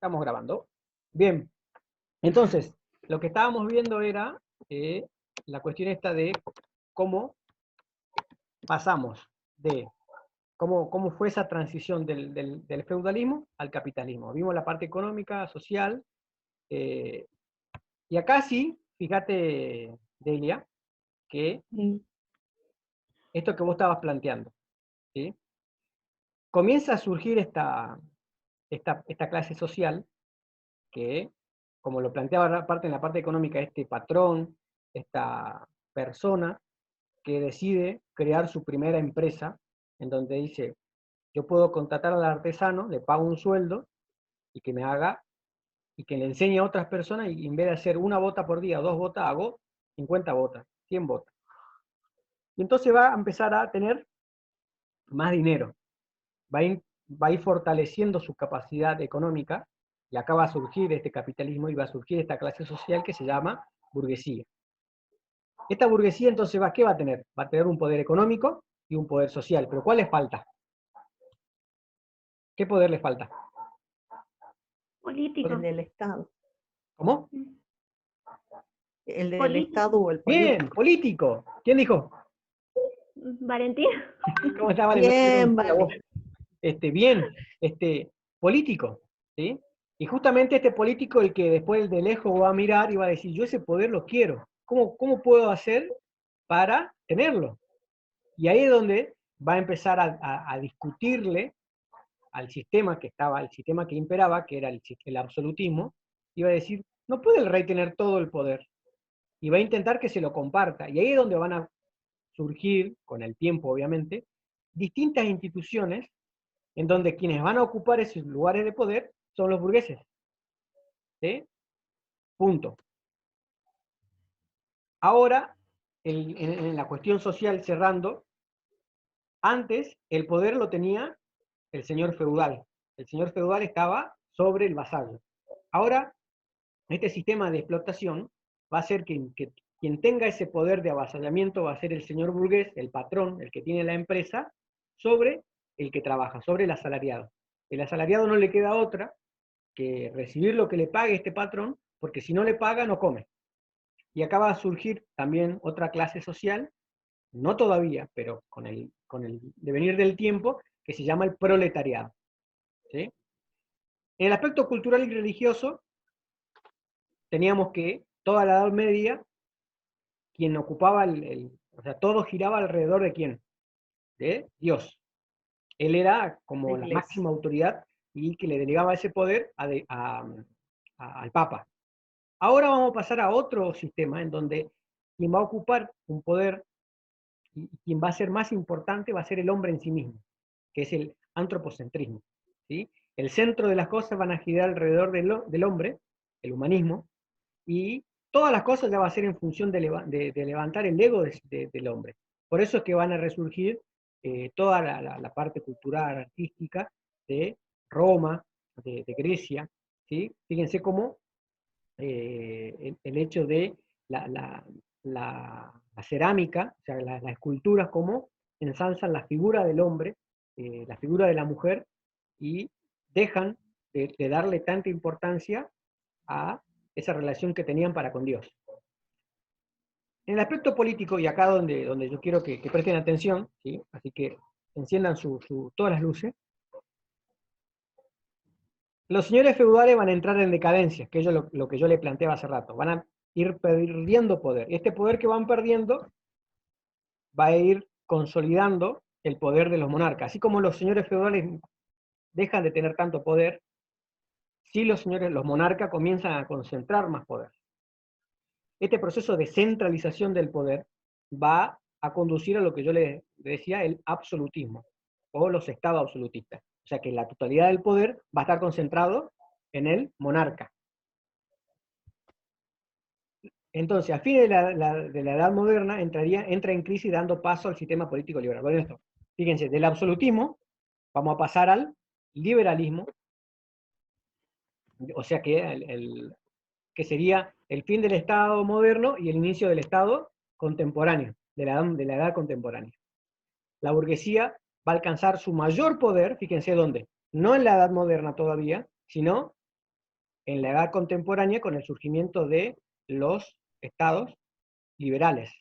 Estamos grabando. Bien, entonces, lo que estábamos viendo era la cuestión esta de cómo pasamos de, cómo fue esa transición del feudalismo al capitalismo. Vimos la parte económica, social, y acá sí, fíjate, Delia, que esto que vos estabas planteando, ¿sí? Comienza a surgir esta clase social que, como lo planteaba en la parte económica, este patrón, esta persona que decide crear su primera empresa, en donde dice, yo puedo contratar al artesano, le pago un sueldo, y que me haga, y que le enseñe a otras personas, y en vez de hacer una bota por día, 2 botas, hago 50 botas, 100 botas. Y entonces va a empezar a tener más dinero, va a ir fortaleciendo su capacidad económica, y acá va a surgir este capitalismo y va a surgir esta clase social que se llama burguesía. Esta burguesía entonces ¿qué va a tener? Va a tener un poder económico y un poder social, pero ¿cuál le falta? ¿Qué poder le falta? Político. El del Estado. ¿Cómo? El del Político. Estado o el Bien, político. político. ¿Quién dijo? Valentín. ¿Cómo está, Vale? Bien, No, vale. bien, político, ¿sí? Y justamente este político el que después de lejos va a mirar y va a decir, yo ese poder lo quiero. ¿Cómo puedo hacer para tenerlo? Y ahí es donde va a empezar a discutirle al sistema que estaba, al sistema que imperaba, que era el absolutismo, y va a decir, no puede el rey tener todo el poder. Y va a intentar que se lo comparta. Y ahí es donde van a surgir, con el tiempo obviamente, distintas instituciones en donde quienes van a ocupar esos lugares de poder son los burgueses. ¿Sí? Punto. Ahora, en la cuestión social, cerrando, antes el poder lo tenía el señor feudal. El señor feudal estaba sobre el vasallo. Ahora, este sistema de explotación va a ser que quien tenga ese poder de avasallamiento va a ser el señor burgués, el patrón, el que tiene la empresa, sobre el que trabaja, sobre el asalariado. El asalariado no le queda otra que recibir lo que le pague este patrón, porque si no le paga, no come. Y acá va a surgir también otra clase social, no todavía, pero con el devenir del tiempo, que se llama el proletariado. ¿Sí? En el aspecto cultural y religioso, teníamos que toda la Edad Media, quien ocupaba o sea, todo giraba alrededor de quién, de Dios. Él era como la máxima autoridad y que le delegaba ese poder al Papa. Ahora vamos a pasar a otro sistema en donde quien va a ocupar un poder y quien va a ser más importante va a ser el hombre en sí mismo, que es el antropocentrismo. ¿Sí? El centro de las cosas van a girar alrededor del hombre, el humanismo, y todas las cosas ya va a ser en función de levantar el ego del hombre. Por eso es que van a resurgir toda la parte cultural, artística de Roma, de Grecia. ¿Sí? Fíjense cómo el hecho de la cerámica, o sea, las esculturas, cómo ensalzan la figura del hombre, la figura de la mujer, y dejan de darle tanta importancia a esa relación que tenían para con Dios. En el aspecto político, y acá donde yo quiero que presten atención, ¿sí? Así que enciendan todas las luces, los señores feudales van a entrar en decadencia, que es lo que yo le planteaba hace rato, van a ir perdiendo poder. Y este poder que van perdiendo va a ir consolidando el poder de los monarcas. Así como los señores feudales dejan de tener tanto poder, sí los monarcas comienzan a concentrar más poder. Este proceso de centralización del poder va a conducir a lo que yo le decía, el absolutismo, o los estados absolutistas. O sea que la totalidad del poder va a estar concentrado en el monarca. Entonces, a fin de la Edad Moderna, entra en crisis dando paso al sistema político liberal. Bueno, esto, fíjense, del absolutismo vamos a pasar al liberalismo, o sea que sería el fin del Estado moderno y el inicio del Estado contemporáneo, de la edad contemporánea. La burguesía va a alcanzar su mayor poder, fíjense dónde, no en la Edad Moderna todavía, sino en la edad contemporánea con el surgimiento de los estados liberales,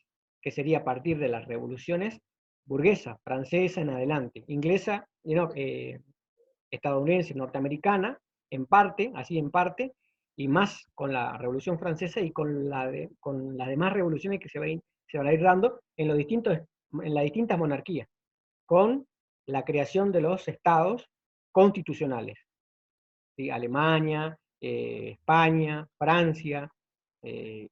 que sería a partir de las revoluciones burguesa, francesa en adelante, inglesa, estadounidense, norteamericana, en parte, así en parte, y más con la Revolución Francesa y con con las demás revoluciones que se van a ir dando en en las distintas monarquías, con la creación de los estados constitucionales, ¿sí? Alemania, España, Francia, eh,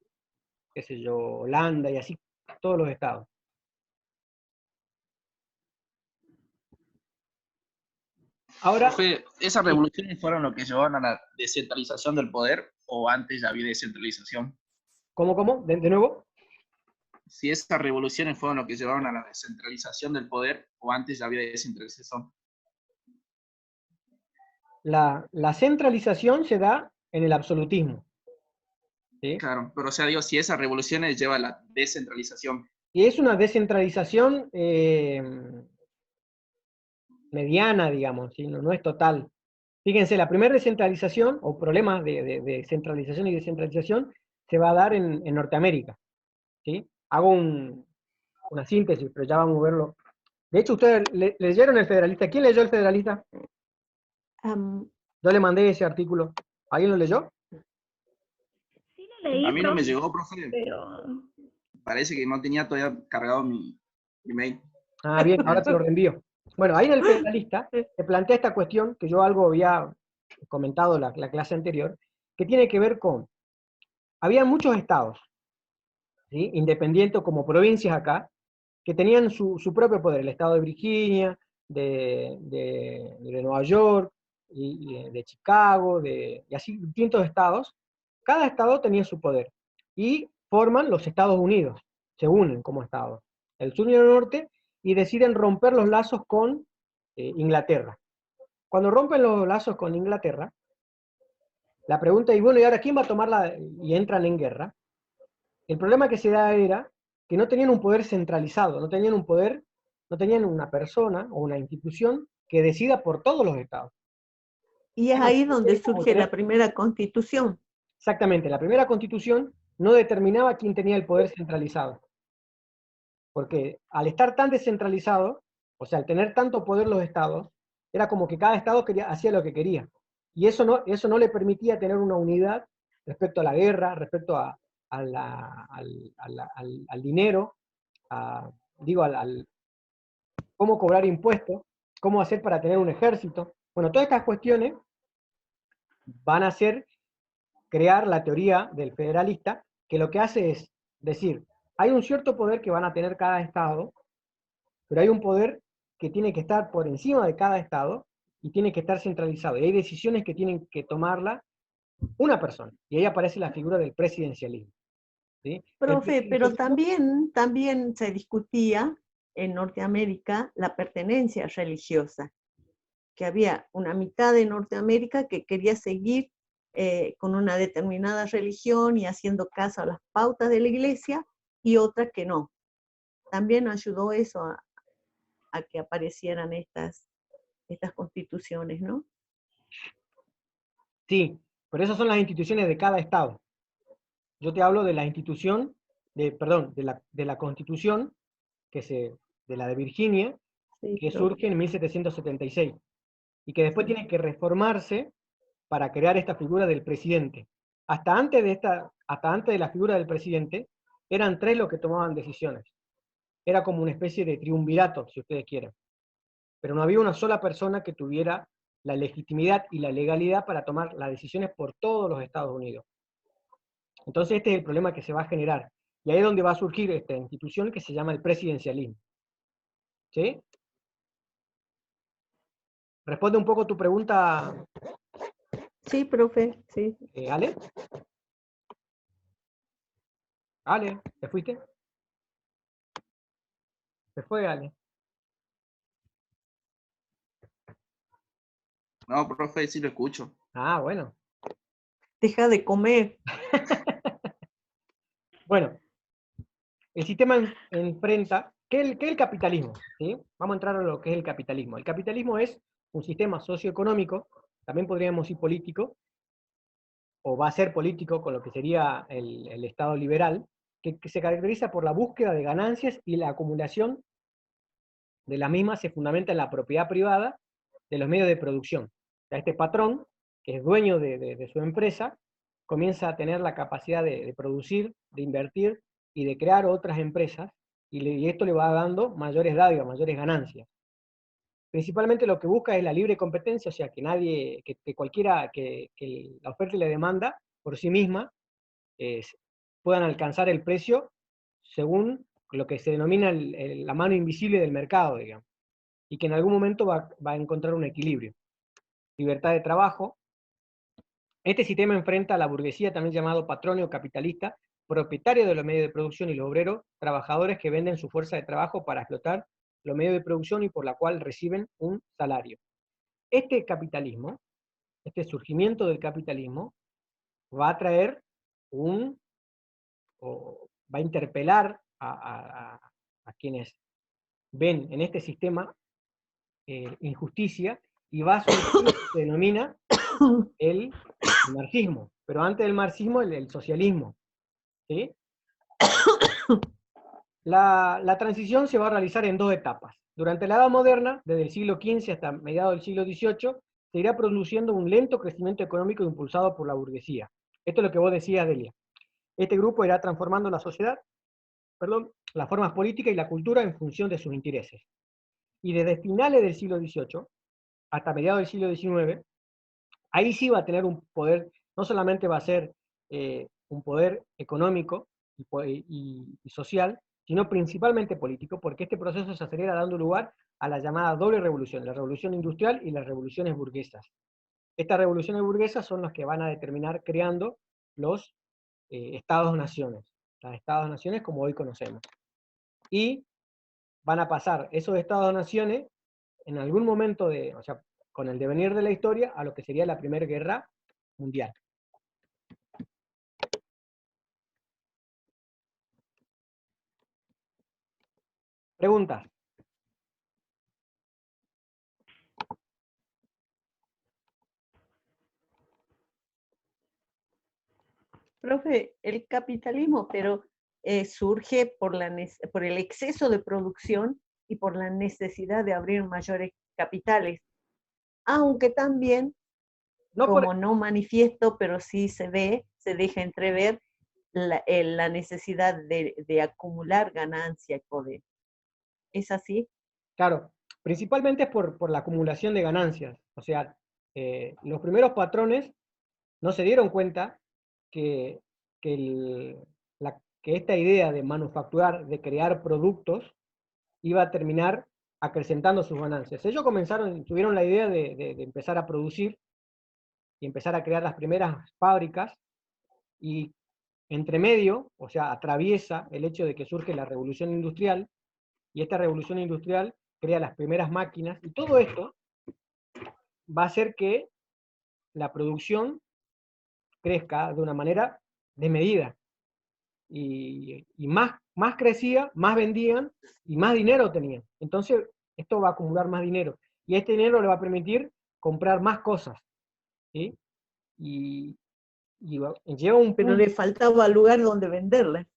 qué sé yo, Holanda y así, todos los estados. Ahora, Profe, ¿esas sí, revoluciones fueron lo que llevaron a la descentralización del poder o antes ya había descentralización? ¿cómo? De nuevo, Si esas revoluciones fueron lo que llevaron a la descentralización del poder o antes ya había descentralización. la centralización se da en el absolutismo, ¿sí? Claro, pero o sea, digo, si esas revoluciones llevan a la descentralización. Y es una descentralización mediana, digamos, ¿sí? No es total. Fíjense, la primera descentralización, o problemas de centralización y descentralización, se va a dar en Norteamérica, ¿sí? Hago una síntesis, pero ya vamos a verlo. De hecho, ustedes leyeron El Federalista. ¿Quién leyó El Federalista? Yo le mandé ese artículo. ¿Alguien lo leyó? Sí lo A leí, mí no me profe, llegó, profe. pero Parece que no tenía todavía cargado mi email. Ah, bien, ahora te lo reenvío. Bueno, ahí en El Federalista se plantea esta cuestión, que yo algo había comentado la clase anterior, que tiene que ver con, había muchos estados, ¿sí? Independientes como provincias acá, que tenían su propio poder, el estado de Virginia, de Nueva York, y de Chicago, y así distintos estados. Cada estado tenía su poder, y forman los Estados Unidos, se unen como estados, el sur y el norte, y deciden romper los lazos con Inglaterra. Cuando rompen los lazos con Inglaterra, la pregunta es, bueno, ¿y ahora quién va a tomarla? Y entran en guerra. El problema que se da era que no tenían un poder centralizado, no tenían un poder, no tenían una persona o una institución que decida por todos los estados. Y es Algo ahí así donde como surge la primera constitución. exactamente, la primera constitución no determinaba quién tenía el poder centralizado, porque al estar tan descentralizado, o sea, al tener tanto poder los estados, era como que cada estado hacía lo que quería. Y eso no le permitía tener una unidad respecto a la guerra, respecto al dinero, digo, cómo cobrar impuestos, cómo hacer para tener un ejército. Bueno, todas estas cuestiones van a hacer crear la teoría del federalista, que lo que hace es decir, hay un cierto poder que van a tener cada estado, pero hay un poder que tiene que estar por encima de cada estado y tiene que estar centralizado. Y hay decisiones que tienen que tomarla una persona. Y ahí aparece la figura del presidencialismo, ¿sí? El Profe, pero presidencialismo, también se discutía en Norteamérica la pertenencia religiosa, que había una mitad de Norteamérica que quería seguir con una determinada religión y haciendo caso a las pautas de la iglesia, y otra que no. También ayudó eso a que aparecieran estas constituciones, ¿no? sí, pero esas son las instituciones de cada estado. Yo te hablo de la institución, perdón, de la constitución, de la de Virginia, Sí, que profe. surge en 1776, y que después Sí. tiene que reformarse para crear esta figura del presidente. Hasta antes de la figura del presidente, eran tres los que tomaban decisiones. Era como una especie de triunvirato, si ustedes quieren. Pero no había una sola persona que tuviera la legitimidad y la legalidad para tomar las decisiones por todos los Estados Unidos. Entonces este es el problema que se va a generar. Y ahí es donde va a surgir esta institución que se llama el presidencialismo. ¿Sí? ¿Responde un poco tu pregunta, Sí, profe, sí. Ale? Ale, ¿te fuiste? Se fue, Ale. No, profe, sí lo escucho. Ah, bueno. Deja de comer. Bueno, el sistema enfrenta, ¿qué es el capitalismo? ¿Sí? Vamos a entrar a lo que es el capitalismo. El capitalismo es un sistema socioeconómico, también podríamos decir político, o va a ser político con lo que sería el Estado liberal, que se caracteriza por la búsqueda de ganancias y la acumulación de las mismas se fundamenta en la propiedad privada de los medios de producción. O sea, este patrón, que es dueño de su empresa, comienza a tener la capacidad de producir, de invertir y de crear otras empresas, y esto le va dando mayores dádivas, mayores ganancias. Principalmente lo que busca es la libre competencia, o sea, que nadie, que cualquiera, que la oferta y la demanda por sí misma puedan alcanzar el precio según lo que se denomina la mano invisible del mercado, digamos, y que en algún momento va a encontrar un equilibrio. Libertad de trabajo. Este sistema enfrenta a la burguesía, también llamado patronio capitalista, propietario de los medios de producción, y los obreros, trabajadores que venden su fuerza de trabajo para explotar los medios de producción y por la cual reciben un salario. Este capitalismo, este surgimiento del capitalismo, va a traer va a interpelar a quienes ven en este sistema injusticia, y va a surgir lo que se denomina el marxismo, pero antes del marxismo el socialismo. ¿Sí? La transición se va a realizar en dos etapas. Durante la Edad Moderna, desde el siglo XV hasta mediados del siglo XVIII, se irá produciendo un lento crecimiento económico impulsado por la burguesía. Esto es lo que vos decías, Delia. Este grupo irá transformando la sociedad, las formas políticas y la cultura en función de sus intereses. Y desde finales del siglo XVIII hasta mediados del siglo XIX, ahí sí va a tener un poder, no solamente va a ser un poder económico y social, sino principalmente político, porque este proceso se acelera dando lugar a la llamada doble revolución, la revolución industrial y las revoluciones burguesas. Estas revoluciones burguesas son las que van a determinar creando los estados-naciones, las estados-naciones como hoy conocemos. Y van a pasar esos estados-naciones en algún momento o sea, con el devenir de la historia, a lo que sería la Primera Guerra Mundial. Preguntas. Profe, el capitalismo, pero surge por el exceso de producción y por la necesidad de abrir mayores capitales, aunque también, como no manifiesto, pero sí se ve, se deja entrever la necesidad de acumular ganancia y poder. ¿Es así? Claro, principalmente por la acumulación de ganancias. O sea, los primeros patrones no se dieron cuenta que, que esta idea de manufacturar, de crear productos, iba a terminar acrecentando sus ganancias. Ellos tuvieron la idea de empezar a producir y empezar a crear las primeras fábricas, y entre medio, o sea, atraviesa el hecho de que surge la revolución industrial, y esta revolución industrial crea las primeras máquinas, y todo esto va a hacer que la producción crezca de una manera desmedida. Y más crecía, más vendían, y más dinero tenían. Entonces, esto va a acumular más dinero. Y este dinero le va a permitir comprar más cosas. ¿Sí? Y lleva un punto. Pero le faltaba lugar donde venderle.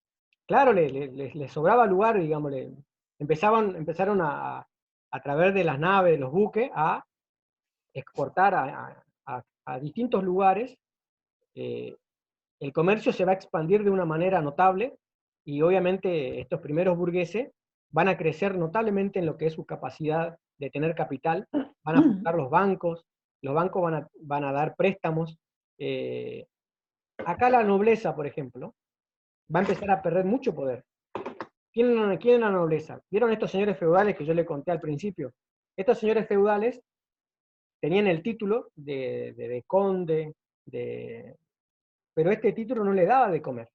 Claro, le sobraba lugar, digamos. Empezaron a través de las naves, de los buques, a exportar a distintos lugares. El comercio se va a expandir de una manera notable, y obviamente estos primeros burgueses van a crecer notablemente en lo que es su capacidad de tener capital, van a fundar los bancos van a dar préstamos. Acá la nobleza, por ejemplo, va a empezar a perder mucho poder. ¿Quién es la nobleza? ¿Vieron estos señores feudales que yo le conté al principio? Estos señores feudales tenían el título de conde, pero este título no le daba de comer.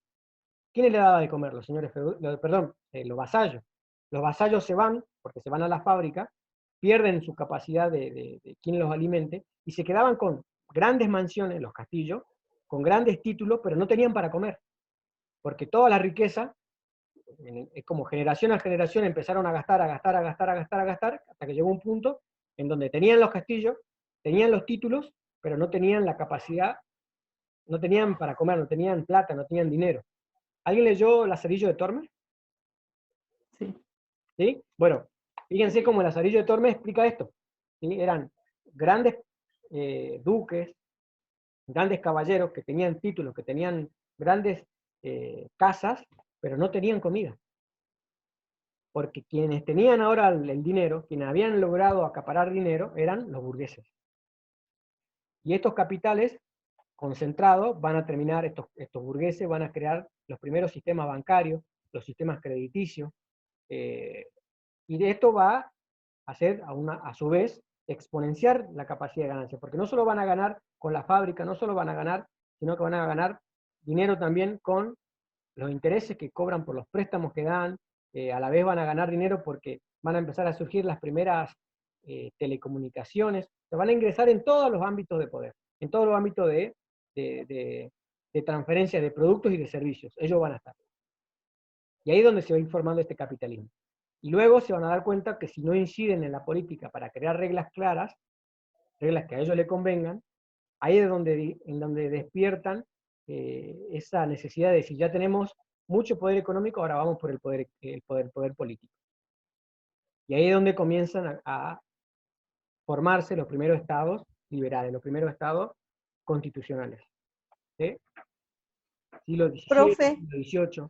¿Quién le daba de comer? Los señores los vasallos. Los vasallos se van, porque se van a la fábrica, pierden su capacidad de quien los alimente, y se quedaban con grandes mansiones, los castillos, con grandes títulos, pero no tenían para comer. Porque toda la riqueza, como generación a generación, empezaron a gastar, hasta que llegó un punto en donde tenían los castillos, tenían los títulos, pero no tenían la capacidad no tenían para comer, no tenían plata, no tenían dinero. ¿Alguien leyó Lazarillo de Tormes? Sí. ¿Sí? Bueno, fíjense cómo el Lazarillo de Tormes explica esto. ¿Sí? Eran grandes duques, grandes caballeros que tenían títulos, que tenían grandes casas, pero no tenían comida. Porque quienes tenían ahora el dinero, quienes habían logrado acaparar dinero, eran los burgueses. Y estos capitales concentrados van a terminar, estos burgueses van a crear los primeros sistemas bancarios, los sistemas crediticios, y de esto va a hacer, a su vez, exponenciar la capacidad de ganancia, porque no solo van a ganar con la fábrica, no solo van a ganar, sino que van a ganar dinero también con los intereses que cobran por los préstamos que dan, a la vez van a ganar dinero porque van a empezar a surgir las primeras telecomunicaciones, se van a ingresar en todos los ámbitos de poder, en todos los ámbitos de transferencia de productos y de servicios, ellos van a estar. Y ahí es donde se va informando este capitalismo. Y luego se van a dar cuenta que si no inciden en la política para crear reglas claras, reglas que a ellos les convengan, ahí es en donde despiertan esa necesidad de si ya tenemos mucho poder económico, ahora vamos por el poder político. Y ahí es donde comienzan a formarse los primeros estados liberales, los primeros estados constitucionales. ¿Sí? Siglo XVII, Profe, siglo XVIII.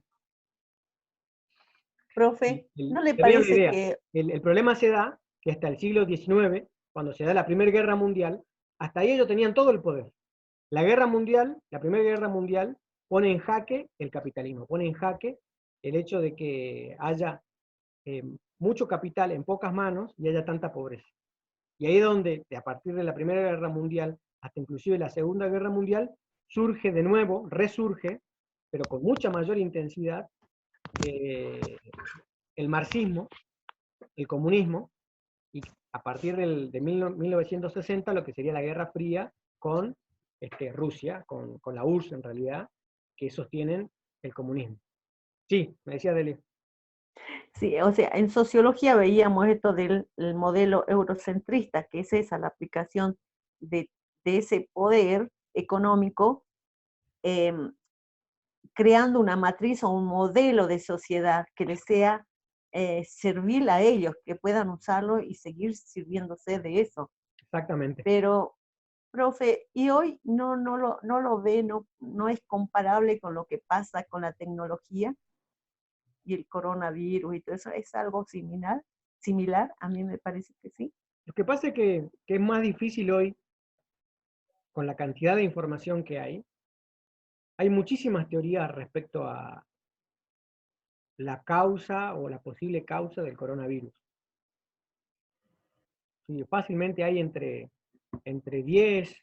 profe, ¿no le Te doy una parece idea. que El problema se da que hasta el siglo XIX, cuando se da la Primera Guerra Mundial, hasta ahí ellos tenían todo el poder. La guerra mundial, la Primera Guerra Mundial, pone en jaque el capitalismo, pone en jaque el hecho de que haya mucho capital en pocas manos y haya tanta pobreza. Y ahí es donde, a partir de la Primera Guerra Mundial, hasta inclusive la Segunda Guerra Mundial, surge de nuevo, resurge, pero con mucha mayor intensidad, el marxismo, el comunismo, y a partir de 1960 lo que sería la Guerra Fría con Rusia, con la URSS en realidad, que sostienen el comunismo. Sí, me decía Deli. sí, o sea, en sociología veíamos esto del el modelo eurocentrista, que es esa, la aplicación de ese poder económico, em, creando una matriz o un modelo de sociedad que les sea servil a ellos, que puedan usarlo y seguir sirviéndose de eso. Exactamente. Pero, profe, y hoy no lo ve, no es comparable con lo que pasa con la tecnología y el coronavirus y todo eso, ¿es algo similar? A mí me parece que sí. Lo que pasa es que es más difícil hoy, con la cantidad de información que hay muchísimas teorías respecto a la causa o la posible causa del coronavirus. Sí, fácilmente hay entre 10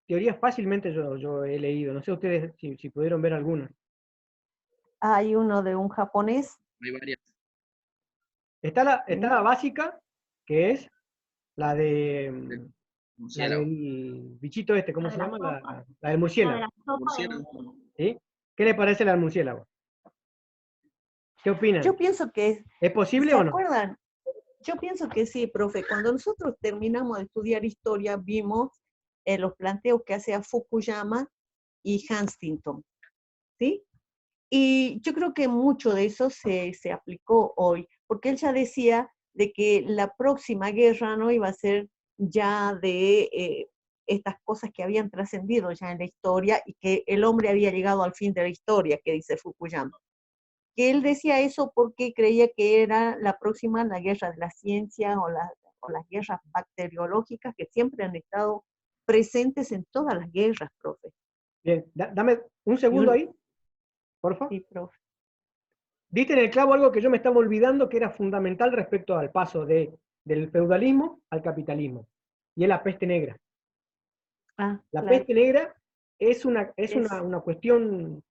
teorías fácilmente yo he leído. No sé ustedes si pudieron ver alguna. Hay uno de un japonés. Hay varias. Está ¿sí? la básica, que es la Del la murciélago. del bichito este, ¿cómo La se de la llama? sopa. La del La de murciélago. la sopa de Murciélago. murciélago. ¿Sí? ¿Qué le parece la del murciélago? ¿Qué opinan? Yo pienso que, ¿Es posible ¿se o no? acuerdan? Yo pienso que sí, profe. Cuando nosotros terminamos de estudiar historia, vimos los planteos que hacía Fukuyama y Huntington, ¿sí? Y yo creo que mucho de eso se aplicó hoy, porque él ya decía de que la próxima guerra no iba a ser ya de estas cosas que habían trascendido ya en la historia y que el hombre había llegado al fin de la historia, que dice Fukuyama. Que él decía eso porque creía que era la próxima la guerra de la ciencia o las guerras bacteriológicas que siempre han estado presentes en todas las guerras, profe. Bien, dame un segundo ahí, por favor. Sí, profe. Diste en el clavo algo que yo me estaba olvidando que era fundamental respecto al paso del feudalismo al capitalismo, y es la peste negra. Ah, La claro. peste negra es una cuestión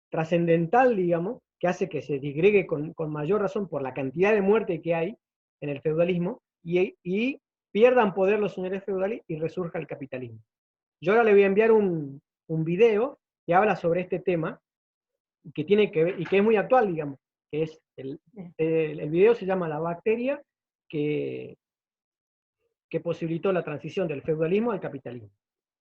trascendental, digamos, que hace que se disgregue con mayor razón por la cantidad de muerte que hay en el feudalismo y pierdan poder los señores feudales y resurja el capitalismo. Yo ahora le voy a enviar un video que habla sobre este tema que tiene que ver, y que es muy actual, digamos, que es el video se llama La bacteria que posibilitó la transición del feudalismo al capitalismo.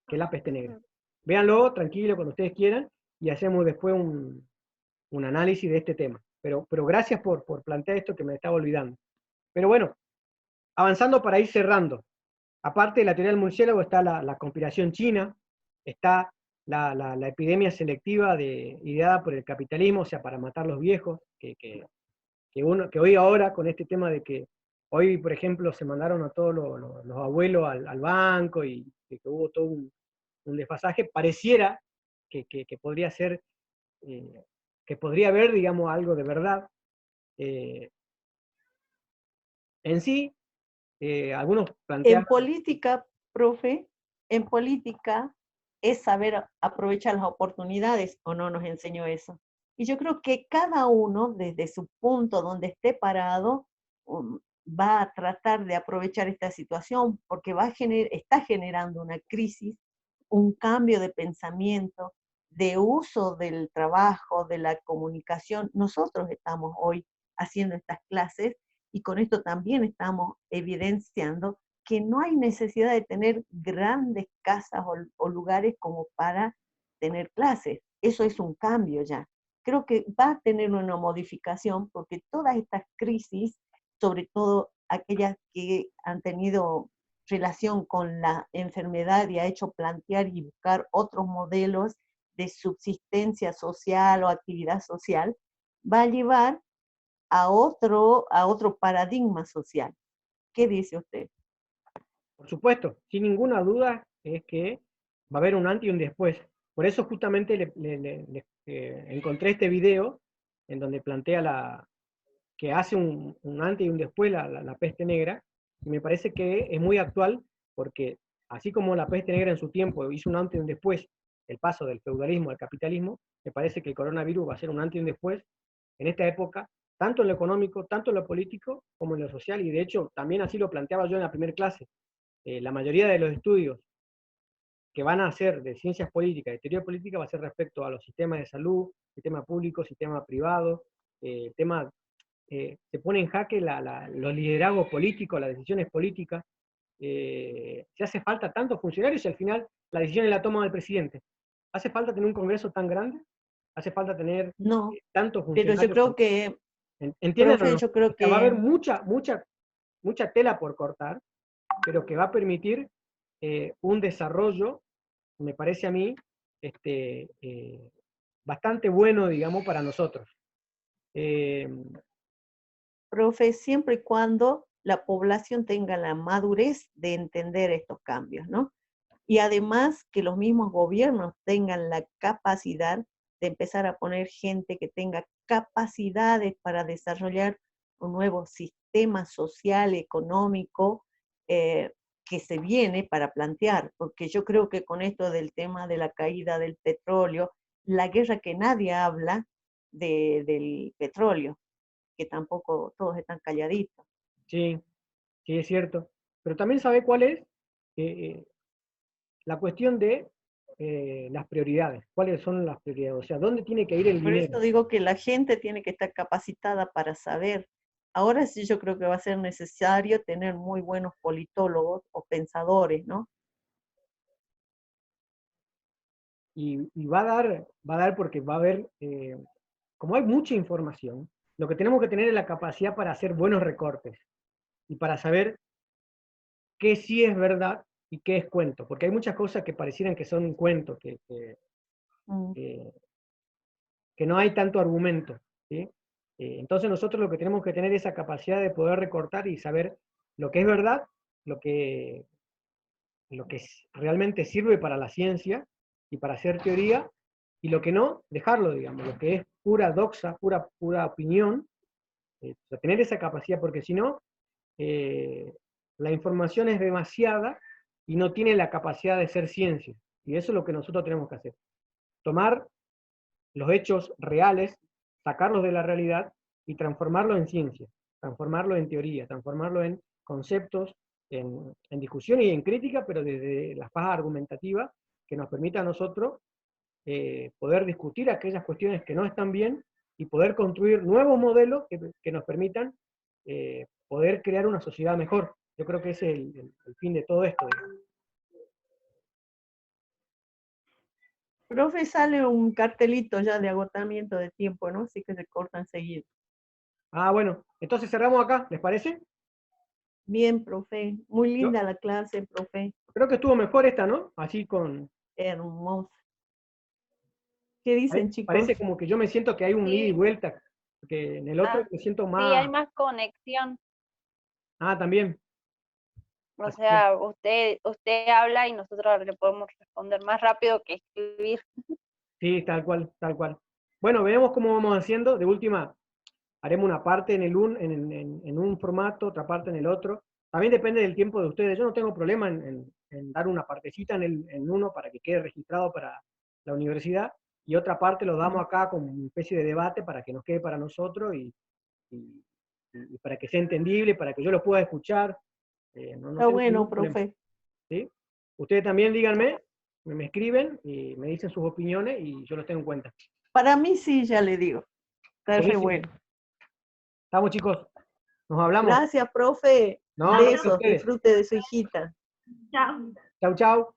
que es la peste negra. Véanlo tranquilo cuando ustedes quieran y hacemos después un análisis de este tema. Pero gracias por plantear esto que me estaba olvidando. Pero bueno, avanzando para ir cerrando. Aparte de la teoría del murciélago está la conspiración china, está la epidemia selectiva ideada por el capitalismo, o sea, para matar los viejos, que hoy ahora con este tema de que hoy, por ejemplo, se mandaron a todos los abuelos al banco y que hubo todo un desfasaje, pareciera que podría ser, que podría haber, digamos, algo de verdad. En sí, algunos plantean... En política, profe, en política es saber aprovechar las oportunidades, ¿o no nos enseñó eso? Y yo creo que cada uno, desde su punto donde esté parado, va a tratar de aprovechar esta situación porque está generando una crisis, un cambio de pensamiento, de uso del trabajo, de la comunicación. Nosotros estamos hoy haciendo estas clases y con esto también estamos evidenciando que no hay necesidad de tener grandes casas o lugares como para tener clases. Eso es un cambio ya. Creo que va a tener una modificación porque todas estas crisis, sobre todo aquellas que han tenido relación con la enfermedad y ha hecho plantear y buscar otros modelos de subsistencia social o actividad social, va a llevar a otro paradigma social. ¿Qué dice usted? Por supuesto, sin ninguna duda es que va a haber un antes y un después. Por eso justamente encontré este video en donde plantea que hace un antes y un después la peste negra, y me parece que es muy actual porque así como la peste negra en su tiempo hizo un antes y un después, el paso del feudalismo al capitalismo, me parece que el coronavirus va a ser un antes y un después en esta época, tanto en lo económico, tanto en lo político, como en lo social, y de hecho también así lo planteaba yo en la primera clase. La mayoría de los estudios que van a hacer de ciencias políticas, de teoría política, va a ser respecto a los sistemas de salud, sistema público, sistema privado, se pone en jaque los liderazgos políticos, las decisiones políticas. Se hace falta tantos funcionarios y al final la decisión es la toma del presidente. ¿Hace falta tener un Congreso tan grande? ¿Hace falta tener No, tantos pero yo funcionarios? creo que, ¿Entienden o profe, no? yo O creo sea, va a haber que mucha tela por cortar, pero que va a permitir un desarrollo, me parece a mí, bastante bueno, digamos, para nosotros. profe, siempre y cuando la población tenga la madurez de entender estos cambios, ¿no? Y además que los mismos gobiernos tengan la capacidad de empezar a poner gente que tenga capacidades para desarrollar un nuevo sistema social, económico, que se viene para plantear, porque yo creo que con esto del tema de la caída del petróleo, la guerra que nadie habla del petróleo, que tampoco todos están calladitos. Sí, sí, es cierto. Pero también sabe cuál es la cuestión de las prioridades. ¿Cuáles son las prioridades? O sea, ¿dónde tiene que ir el Por eso dinero? digo que la gente tiene que estar capacitada para saber. Ahora sí yo creo que va a ser necesario tener muy buenos politólogos o pensadores, ¿no? Y va a dar porque va a haber, como hay mucha información, lo que tenemos que tener es la capacidad para hacer buenos recortes y para saber qué sí es verdad y qué es cuento, porque hay muchas cosas que parecieran que son cuentos, Mm. que, que no hay tanto argumento, ¿sí? Entonces nosotros lo que tenemos que tener es esa capacidad de poder recortar y saber lo que es verdad, lo que, lo que realmente sirve para la ciencia y para hacer teoría, y lo que no, dejarlo, digamos, lo que es pura doxa, pura opinión, o sea, tener esa capacidad, porque si no, la información es demasiada y no tiene la capacidad de ser ciencia. Y eso es lo que nosotros tenemos que hacer. Tomar los hechos reales, sacarlos de la realidad y transformarlos en ciencia, transformarlos en teoría, transformarlos en conceptos, en discusión y en crítica, pero desde la fase argumentativa que nos permita a nosotros poder discutir aquellas cuestiones que no están bien y poder construir nuevos modelos que nos permitan poder crear una sociedad mejor. Yo creo que ese es el fin de todo esto. Profe, sale un cartelito ya de agotamiento de tiempo, ¿no? Así que se cortan seguido. Ah, bueno, entonces cerramos acá, ¿les parece? Bien, profe. Muy Yo linda la clase, profe. creo que estuvo mejor esta, ¿no? Así con... Hermosa. ¿Qué dicen, chicos? Parece como que yo me siento que hay un ida y Sí. vuelta, porque en el otro Ah, me siento sí, hay más... más conexión. Ah, también. O Así que, sea, usted habla y nosotros le podemos responder más rápido que escribir. sí, tal cual, tal cual. Bueno, veremos cómo vamos haciendo. De última, haremos una parte en un formato, otra parte en el otro. También depende del tiempo de ustedes. Yo no tengo problema en dar una partecita en uno para que quede registrado para la universidad y otra parte lo damos acá como una especie de debate para que nos quede para nosotros y- y para que sea entendible, para que yo lo pueda escuchar. No Está tengo ningún bueno, problema. profe. ¿Sí? Ustedes también díganme, me escriben y me dicen sus opiniones y yo los tengo en cuenta. Para mí sí, ya le digo. Está re Buenísimo. bueno. Estamos, chicos. Nos hablamos. Gracias, profe. No, gracias a Besos. ustedes. Disfrute de su hijita. Chao. Chau, chau.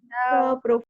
Chao, profe.